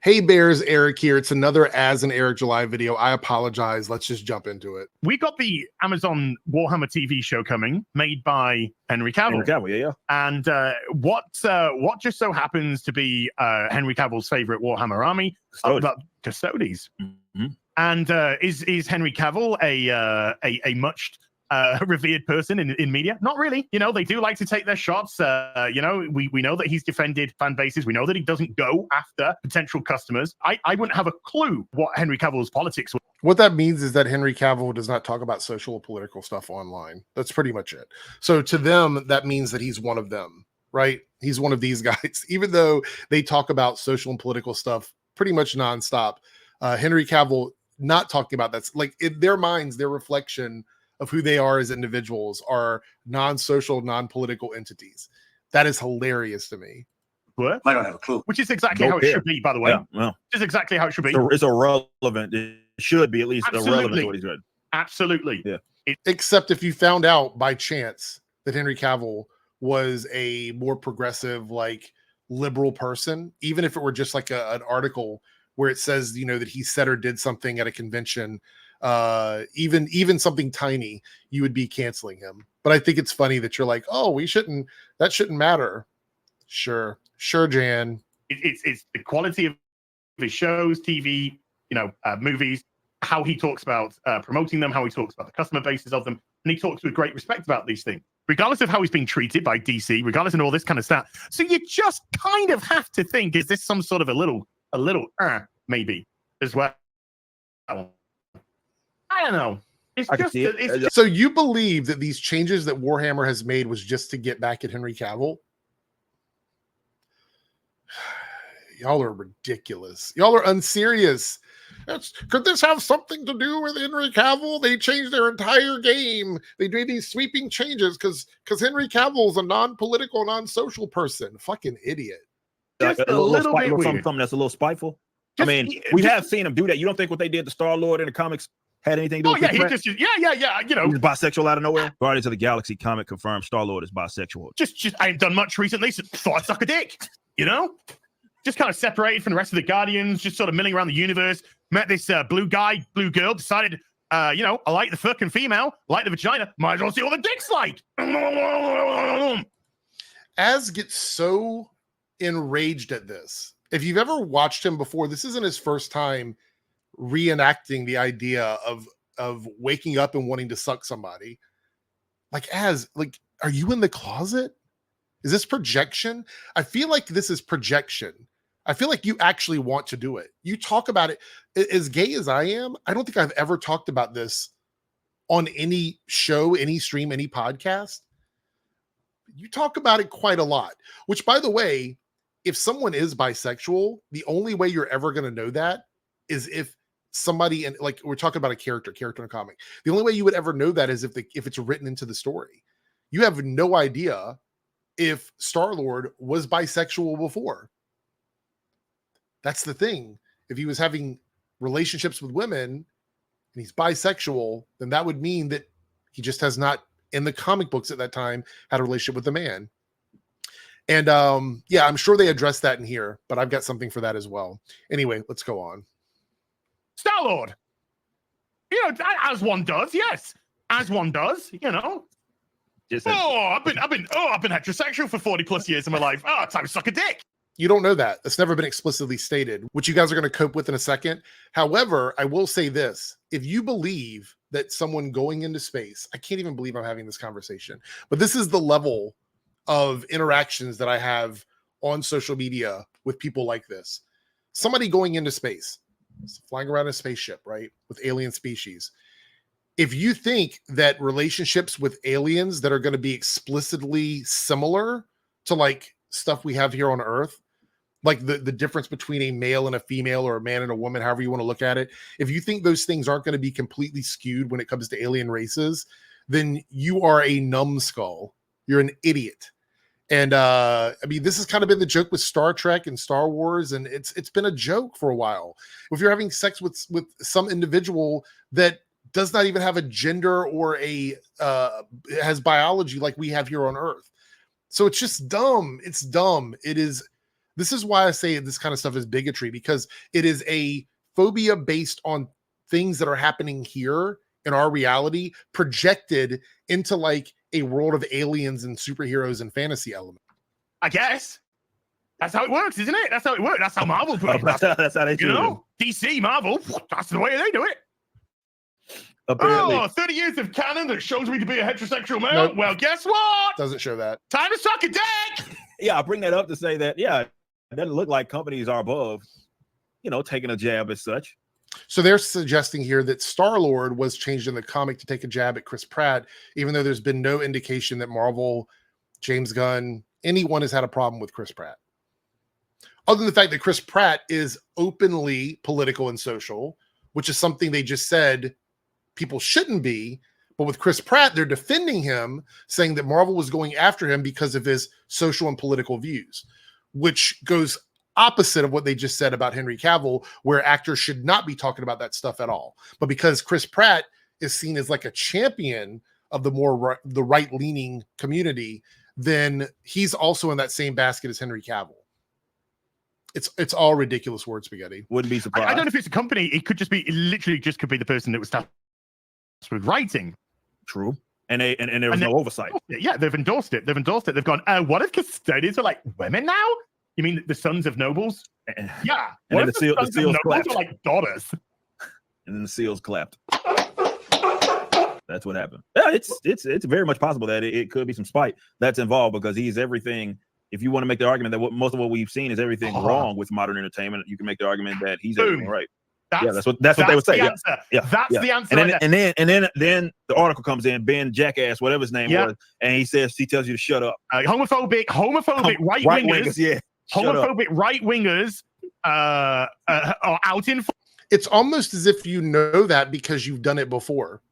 Hey Bears, Eric here. It's another As an Eric July video. I apologize. Let's just jump into it. We got the Amazon Warhammer TV show coming, made by Henry Cavill. Yeah. And what just so happens to be Henry Cavill's favorite Warhammer army? Custodes. Mm-hmm. And is Henry Cavill a much revered person in media? Not really. You know, they do like to take their shots. You know, we know that he's defended fan bases. We know that he doesn't go after potential customers. I wouldn't have a clue what Henry Cavill's politics were. What that means is that Henry Cavill does not talk about social or political stuff online. That's pretty much it. So to them, that means that he's one of them, right? He's one of these guys, even though they talk about social and political stuff pretty much nonstop. Henry Cavill not talking about that's like in their minds, their reflection of who they are as individuals are non-social, non-political entities. That is hilarious to me. What? I don't have a clue. Which is exactly how it should be, by the way. Yeah, well, which is exactly how it should be. It's irrelevant. It should be at least irrelevant to what he's doing. Absolutely. Yeah. Except if you found out by chance that Henry Cavill was a more progressive, like liberal person, even if it were just like an article where it says, you know, that he said or did something at a convention, even something tiny, you would be canceling him. But I think it's funny that you're like, oh, that shouldn't matter. Sure, Jan. It's the quality of his shows, TV, movies, how he talks about promoting them, how he talks about the customer bases of them, and he talks with great respect about these things, regardless of how he's being treated by DC, regardless of all this kind of stuff. So you just kind of have to think, is this some sort of a little maybe as well? I don't know. So you believe that these changes that Warhammer has made was just to get back at Henry Cavill? Y'all are ridiculous. Y'all are unserious. Could this have something to do with Henry Cavill? They changed their entire game. They made these sweeping changes because Henry Cavill's a non-political, non-social person. Fucking idiot. Just a little bit weird. Something that's a little spiteful. We have seen him do that. You don't think what they did to Star-Lord in the comics had anything to do with Pratt? Yeah. You know, he's bisexual out of nowhere. Guardians of the Galaxy comic confirmed Star-Lord is bisexual. Just I ain't done much recently, so thought I'd suck a dick. You know, just kind of separated from the rest of the Guardians, just sort of milling around the universe. Met this blue girl, decided, I like the fucking female, like the vagina, might as well see what the dick's like. Az gets so enraged at this. If you've ever watched him before, this isn't his first time reenacting the idea of waking up and wanting to suck somebody. Like, are you in the closet? Is this projection? I feel like this is projection. I feel like you actually want to do it. You talk about it. As gay as I am, I don't think I've ever talked about this on any show, any stream, any podcast. You talk about it quite a lot, which, by the way, if someone is bisexual, the only way you're ever going to know that is if somebody, and like we're talking about a character in a comic. The only way you would ever know that is if it's written into the story. You have no idea if Star-Lord was bisexual before. That's the thing. If he was having relationships with women and he's bisexual, then that would mean that he just has not, in the comic books at that time, had a relationship with a man. And I'm sure they addressed that in here, but I've got something for that as well. Anyway, let's go on. Star-Lord. As one does, yes. As one does, I've been heterosexual for 40 plus years of my life. Oh, time to suck a dick. You don't know that. That's never been explicitly stated, which you guys are going to cope with in a second. However, I will say this. If you believe that someone going into space, I can't even believe I'm having this conversation, but this is the level of interactions that I have on social media with people like this. Somebody going into space, flying around in a spaceship, right, with alien species. If you think that relationships with aliens that are going to be explicitly similar to like stuff we have here on Earth, like the difference between a male and a female or a man and a woman, however you want to look at it, if you think those things aren't going to be completely skewed when it comes to alien races, then you are a numbskull. You're an idiot. And this has kind of been the joke with Star Trek and Star Wars, and it's been a joke for a while. If you're having sex with some individual that does not even have a gender or has biology like we have here on Earth. So it's just dumb. It's dumb. It is. This is why I say this kind of stuff is bigotry, because it is a phobia based on things that are happening here in our reality, projected into like a world of aliens and superheroes and fantasy elements. I guess that's how it works, isn't it? That's how it works. That's how Marvel put it. That's how they do it. DC, Marvel, that's the way they do it. Apparently. Oh, 30 years of canon that shows me to be a heterosexual male. Nope. Well, guess what? Doesn't show that. Time to suck a dick. Yeah, I bring that up to say that, yeah, it doesn't look like companies are above, taking a jab as such. So they're suggesting here that Star-Lord was changed in the comic to take a jab at Chris Pratt, even though there's been no indication that Marvel, James Gunn, anyone has had a problem with Chris Pratt. Other than the fact that Chris Pratt is openly political and social, which is something they just said people shouldn't be. But with Chris Pratt, they're defending him, saying that Marvel was going after him because of his social and political views, which goes opposite of what they just said about Henry Cavill, where actors should not be talking about that stuff at all. But because Chris Pratt is seen as like a champion of the right-leaning community, then he's also in that same basket as Henry Cavill. It's all ridiculous word spaghetti. Wouldn't be surprised. I don't know if it's a company. It could just be. It literally just could be the person that was tasked with writing. True. And there was no oversight. Yeah, they've endorsed it. They've gone, what if custodians are like women now? You mean the sons of nobles? Yeah. And What then if the sons of seals nobles clapped. are like daughters? And then the seals clapped. That's what happened. Yeah, it's very much possible that it could be some spite that's involved, because he's everything. If you want to make the argument that most of what we've seen is everything wrong with modern entertainment, you can make the argument that he's everything right. That's what they would say. Yeah, that's the answer. And then the article comes in. Ben Jackass, whatever his name was, and he tells you to shut up. Homophobic right wingers. Yeah, homophobic right wingers are out in. It's almost as if you know that because you've done it before.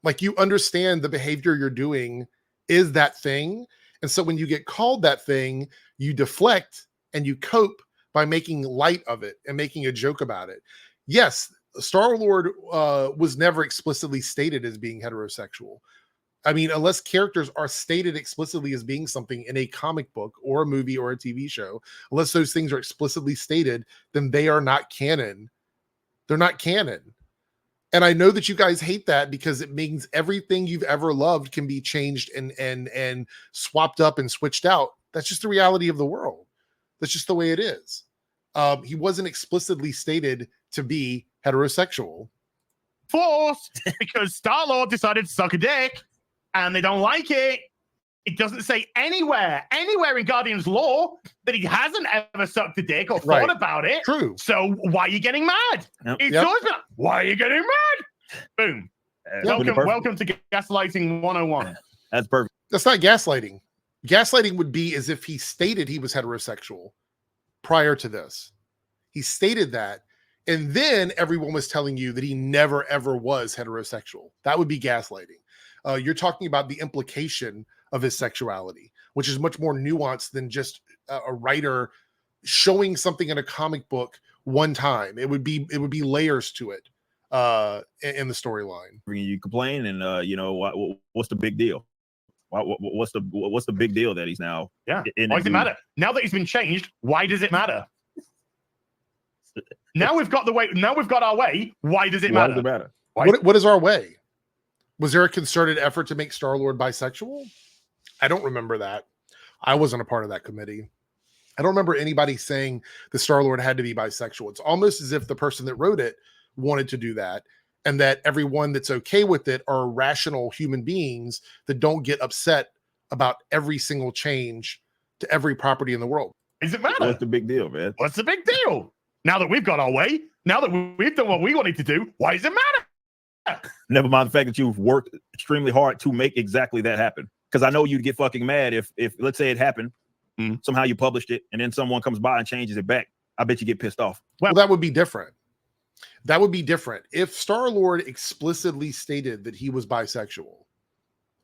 Like, you understand the behavior you're doing is that thing. And so when you get called that thing, you deflect and you cope by making light of it and making a joke about it. Yes, Star-Lord was never explicitly stated as being heterosexual. I mean, unless characters are stated explicitly as being something in a comic book or a movie or a TV show, unless those things are explicitly stated, then they are not canon. They're not canon. And I know that you guys hate that because it means everything you've ever loved can be changed and swapped up and switched out. That's just the reality of the world. That's just the way it is. He wasn't explicitly stated to be heterosexual. Forced because Star-Lord decided to suck a dick and they don't like it. It doesn't say anywhere in Guardian's lore that he hasn't ever sucked a dick or thought about it. True. So why are you getting mad? It's always been, why are you getting mad? Boom. Welcome to Gaslighting 101. That's perfect. That's not gaslighting. Gaslighting would be as if he stated he was heterosexual prior to this. He stated that, and then everyone was telling you that he never, ever was heterosexual. That would be gaslighting. You're talking about the implication of his sexuality, which is much more nuanced than just a writer showing something in a comic book one time. It would be layers to it in the storyline. You complain, and what's the big deal? What's the big deal that he's now? Yeah. Why does it matter? Now that he's been changed, why does it matter? Now we've got our way. Why does it matter? Why does it matter? What is our way? Was there a concerted effort to make Star-Lord bisexual? I don't remember that. I wasn't a part of that committee. I don't remember anybody saying the Star-Lord had to be bisexual. It's almost as if the person that wrote it wanted to do that, and that everyone that's okay with it are rational human beings that don't get upset about every single change to every property in the world. Does it matter? What's the big deal, man? What's the big deal? Now that we've got our way, now that we've done what we wanted to do, why does it matter? Never mind the fact that you've worked extremely hard to make exactly that happen. Because I know you'd get fucking mad if let's say it happened, somehow you published it, and then someone comes by and changes it back. I bet you get pissed off. Well, that would be different. That would be different if Star-Lord explicitly stated that he was bisexual,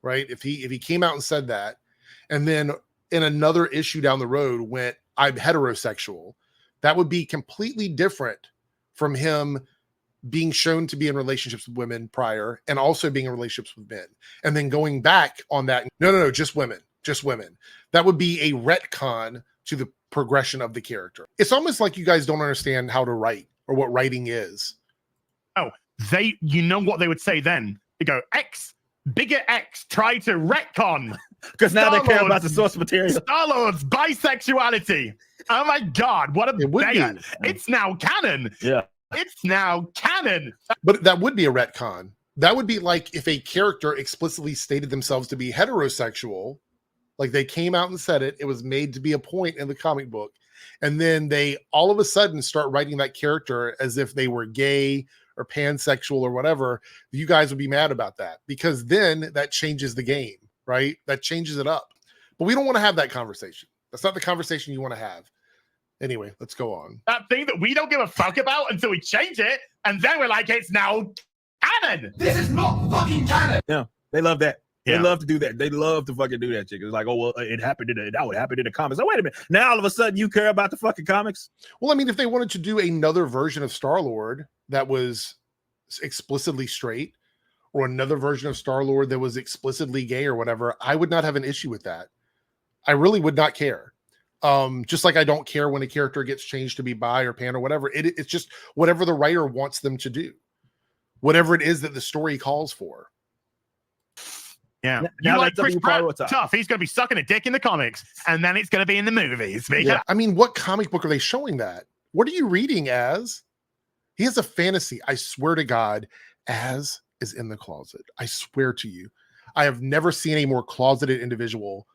right? If he came out and said that, and then in another issue down the road went, I'm heterosexual, that would be completely different from him being shown to be in relationships with women prior and also being in relationships with men, and then going back on that. No, just women. That would be a retcon to the progression of the character. It's almost like you guys don't understand how to write or what writing is. Oh, you know what they would say then? They go, bigger X, try to retcon. Because now they care about the source material. Star-Lord's bisexuality. Oh my God, what a banger. It's now canon. Yeah. It's now canon. But that would be a retcon. That would be like if a character explicitly stated themselves to be heterosexual, like they came out and said it, it was made to be a point in the comic book. And then they all of a sudden start writing that character as if they were gay or pansexual or whatever. You guys would be mad about that because then that changes the game, right? That changes it up. But we don't want to have that conversation. That's not the conversation you want to have. Anyway, let's go on. That thing that we don't give a fuck about until we change it, and then we're like, it's now canon. This is not fucking canon. Yeah, they love that. Yeah. They love to do that. They love to fucking do that shit. It's like, oh, well, that would happen in the comics. Oh, wait a minute. Now all of a sudden you care about the fucking comics? Well, I mean, if they wanted to do another version of Star-Lord that was explicitly straight, or another version of Star-Lord that was explicitly gay or whatever, I would not have an issue with that. I really would not care. Just like I don't care when a character gets changed to be bi or pan or whatever. It's just whatever the writer wants them to do, whatever it is that the story calls for. Yeah, now you like Chris Pratt? prioritize. Tough. He's going to be sucking a dick in the comics, and then it's going to be in the movies. Yeah, I mean, what comic book are they showing that? What are you reading as? He has a fantasy. I swear to God, Az is in the closet. I swear to you, I have never seen a more closeted individual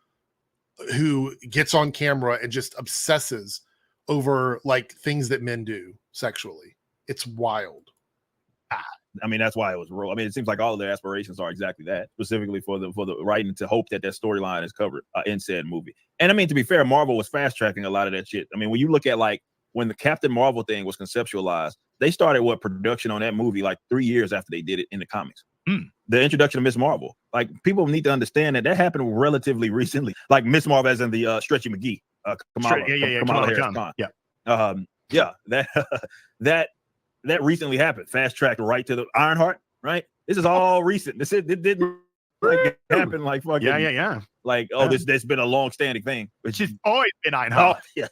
who gets on camera and just obsesses over like things that men do sexually. It's wild. I mean, that's why it was real. I mean, it seems like all of their aspirations are exactly that, specifically for the writing to hope that storyline is covered in said movie. And I mean, to be fair, Marvel was fast tracking a lot of that shit. I mean, when you look at like when the Captain Marvel thing was conceptualized, they started production on that movie like 3 years after they did it in the comics. The introduction of Miss Marvel, like people need to understand that happened relatively recently. Like Miss Marvel, as in the Stretchy McGee, Kamala Harris Khan. Yeah, that recently happened. Fast tracked right to the Ironheart. Right, this is all recent. It didn't like happen like fucking Like there's been a long standing thing, which has always been Ironheart. Oh, yes.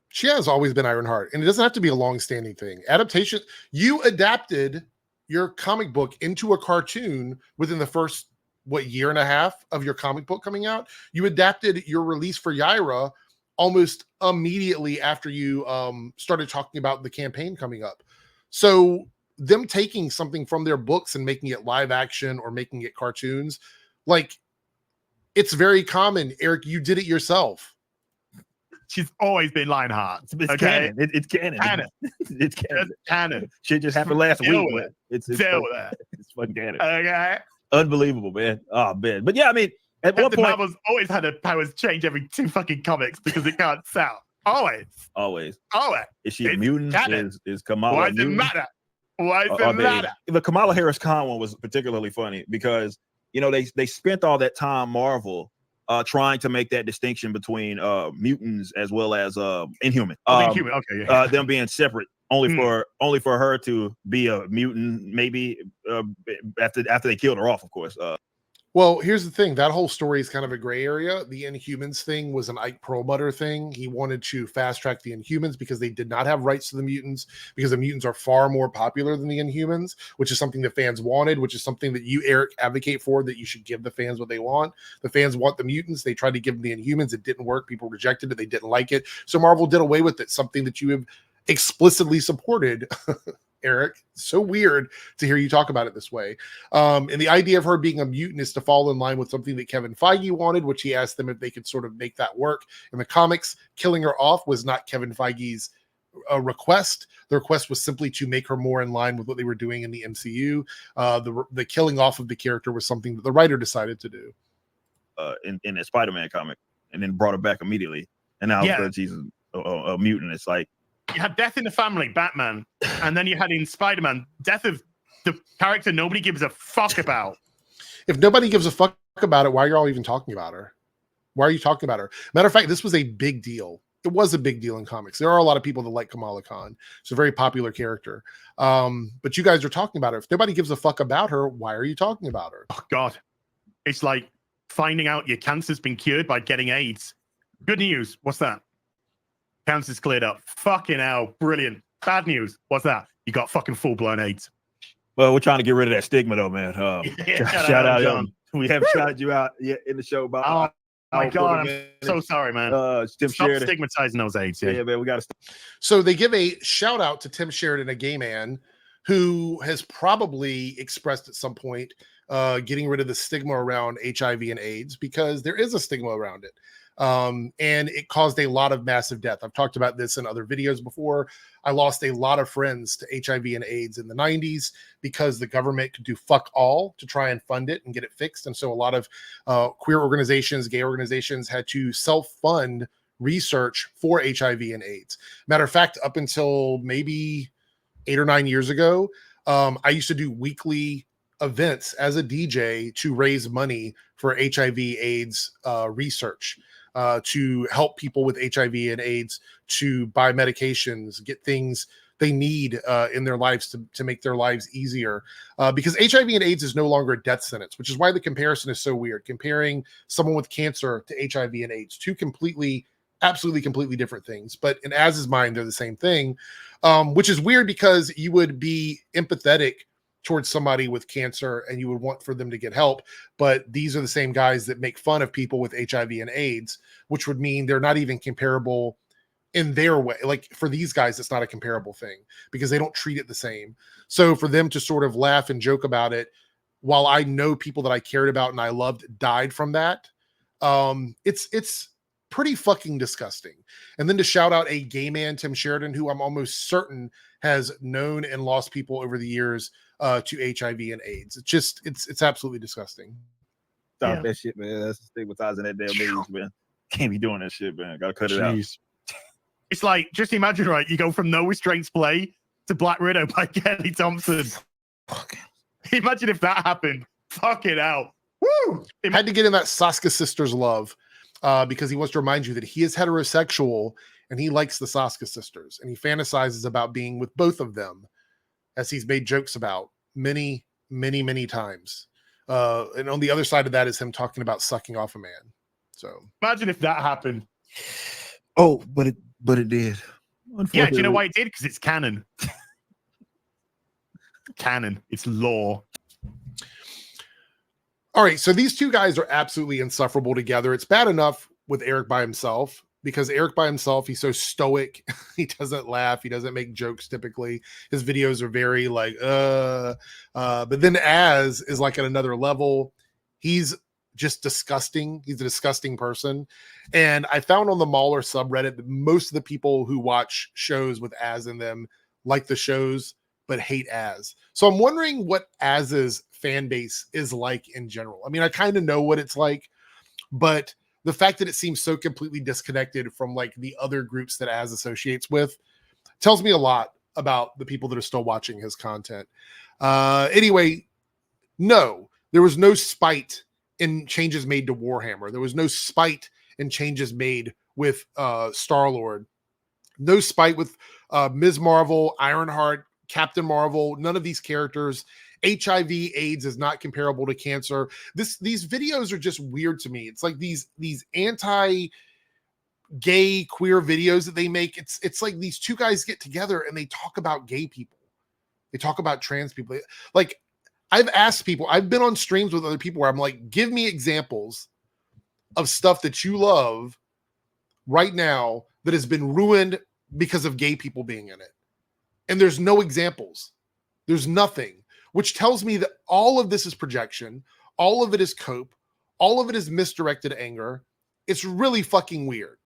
She has always been Ironheart, and it doesn't have to be a long standing thing. Adaptation. You adapted your comic book into a cartoon within the first year and a half of your comic book coming out. You adapted your release for Yaira almost immediately after you started talking about the campaign coming up. So them taking something from their books and making it live action or making it cartoons, like it's very common. Eric, you did it yourself. She's always been Lionheart. It's canon. It's canon. It's canon. Canon. Shit just happened last week. It's fucking canon. Okay. Unbelievable, man. Oh man. But yeah, I mean, at one point, Marvel's always had her powers change every 2 fucking comics because it can't sell. Always. Is she a mutant? Is Kamala? Why does it matter? Why does it matter? The Kamala Harris Khan one was particularly funny because they spent all that time Marvel trying to make that distinction between mutants as well as Inhuman. Inhuman, okay, yeah. Them being separate, only for her to be a mutant, maybe after they killed her off, of course. Well, here's the thing. That whole story is kind of a gray area. The Inhumans thing was an Ike Perlmutter thing. He wanted to fast track the Inhumans because they did not have rights to the mutants, because the mutants are far more popular than the Inhumans, which is something the fans wanted, which is something that you, Eric, advocate for, that you should give the fans what they want. The fans want the mutants. They tried to give them the Inhumans. It didn't work. People rejected it. They didn't like it. So Marvel did away with it, something that you have explicitly supported. Eric, so weird to hear you talk about it this way. And the idea of her being a mutant is to fall in line with something that Kevin Feige wanted, which he asked them if they could sort of make that work. In the comics, killing her off was not Kevin Feige's request. The request was simply to make her more in line with what they were doing in the MCU. The killing off of the character was something that the writer decided to do. In a Spider-Man comic, and then brought her back immediately. And now because she's a mutant, it's like, you had Death in the Family, Batman, and then you had in Spider-Man, death of the character nobody gives a fuck about. If nobody gives a fuck about it, why are you all even talking about her? Why are you talking about her? Matter of fact, this was a big deal. It was a big deal in comics. There are a lot of people that like Kamala Khan. It's a very popular character. But you guys are talking about her. If nobody gives a fuck about her, why are you talking about her? Oh, God. It's like finding out your cancer's been cured by getting AIDS. Good news. What's that? Cancer's cleared up. Fucking hell. Brilliant. Bad news. What's that? You got fucking full-blown AIDS. Well, we're trying to get rid of that stigma, though, man. Shout out, John. We have shouted you out in the show about. Oh my God, I'm so sorry, man. Tim Stop Sheridan. stigmatizing those AIDS. Yeah, man, we got to. So they give a shout out to Tim Sheridan, a gay man who has probably expressed at some point getting rid of the stigma around HIV and AIDS, because there is a stigma around it. And it caused a lot of massive death. I've talked about this in other videos before. I lost a lot of friends to HIV and AIDS in the 90s because the government could do fuck all to try and fund it and get it fixed. And so a lot of queer organizations, gay organizations had to self-fund research for HIV and AIDS. Matter of fact, up until maybe 8 or 9 years ago, I used to do weekly events as a DJ to raise money for HIV AIDS research, to help people with HIV and AIDS to buy medications, get things they need in their lives to make their lives easier. Because HIV and AIDS is no longer a death sentence, which is why the comparison is so weird. Comparing someone with cancer to HIV and AIDS, two absolutely completely different things. But in Az's mind, they're the same thing, which is weird because you would be empathetic towards somebody with cancer and you would want for them to get help. But these are the same guys that make fun of people with HIV and AIDS, which would mean they're not even comparable in their way. Like for these guys, it's not a comparable thing because they don't treat it the same. So for them to sort of laugh and joke about it, while I know people that I cared about and I loved died from that, it's pretty fucking disgusting. And then to shout out a gay man, Tim Sheridan, who I'm almost certain has known and lost people over the years to HIV and AIDS. It's absolutely disgusting. Stop that shit, man. That's stigmatizing that damn age, man. Can't be doing that shit, man. Gotta cut it out. It's like, just imagine, right? You go from No Restraints Play to Black Widow by Kelly Thompson. Imagine if that happened. Fuck it out. Woo! Had to get in that Saska sisters love because he wants to remind you that he is heterosexual and he likes the Saska sisters and he fantasizes about being with both of them, as he's made jokes about many, many, many times. And on the other side of that is him talking about sucking off a man. So imagine if that happened. Oh, but it did. Yeah, do you know why it did? Because it's canon. Canon. It's law. All right, so these two guys are absolutely insufferable together. It's bad enough with Eric by himself, because Eric by himself, he's so stoic. He doesn't laugh. He doesn't make jokes typically. His videos are very like, but then Az is like at another level. He's just disgusting. He's a disgusting person. And I found on the Mauler subreddit that most of the people who watch shows with Az in them like the shows, but hate Az. So I'm wondering what Az's fan base is like in general. I mean, I kind of know what it's like, but the fact that it seems so completely disconnected from like the other groups that Az associates with tells me a lot about the people that are still watching his content. Anyway, no, there was no spite in changes made to Warhammer. There was no spite in changes made with Star-Lord. No spite with Ms. Marvel, Ironheart, Captain Marvel, none of these characters. HIV AIDS is not comparable to cancer. These videos are just weird to me. It's like these anti-gay queer videos that they make. It's like these two guys get together and they talk about gay people. They talk about trans people. Like I've asked people, I've been on streams with other people where I'm like, give me examples of stuff that you love right now that has been ruined because of gay people being in it. And there's no examples. There's nothing, which tells me that all of this is projection. All of it is cope. All of it is misdirected anger. It's really fucking weird.